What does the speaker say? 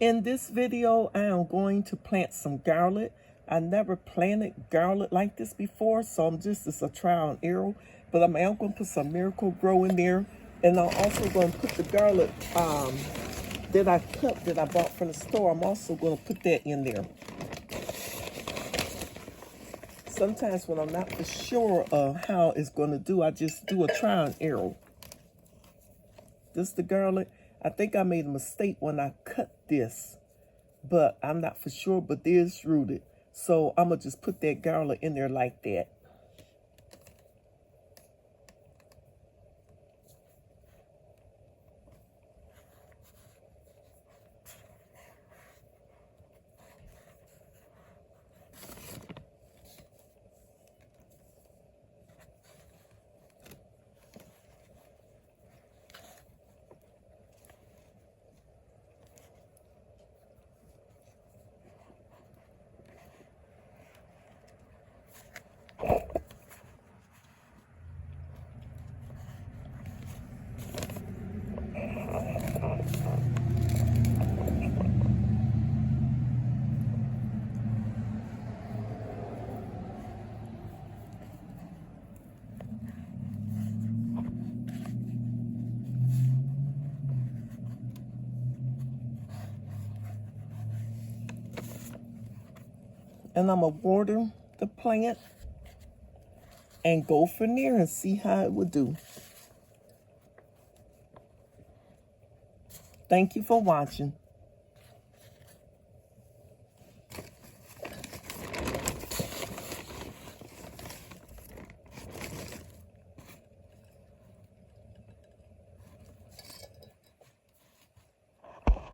In this video, I am going to plant some garlic. I never planted garlic like this before, so it's a trial and error. But I'm going to put some Miracle Grow in there. And I'm also going to put the garlic that I cut, that I bought from the store. I'm also going to put that in there. Sometimes when I'm not for sure of how it's going to do, I just do a trial and error. This is the garlic. I think I made a mistake when I cut this, but I'm not for sure, but this rooted. So I'm going to just put that garlic in there like that. And I'm going to water the plant and go from there and see how it would do. Thank you for watching.